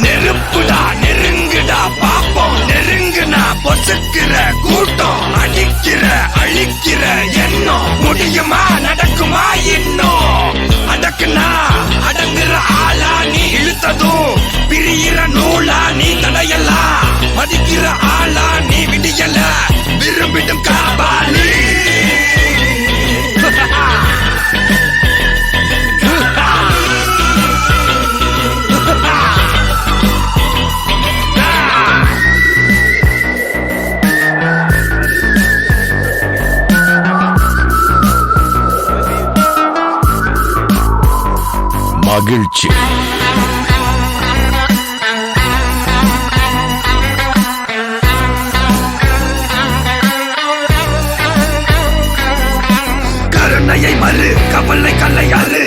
நெருப்புடா நெருங்குடா பாப்போம் நெருங்குனா பொசுக்கிற கூட்டம் அடிக்கிற அழிக்கிற எண்ணம் முடியுமா நடக்குமா இன்னும் அடக்குனா அடங்குற ஆளா நீ இழுத்ததும் பிரியிற நூலா நீ தடையலாம் மதிக்கிற ஆளா நீ விடியல விரும்பிடும் காபாலி மகிழ்ச்சி கருணையை மறு கவலை கல்லையாறு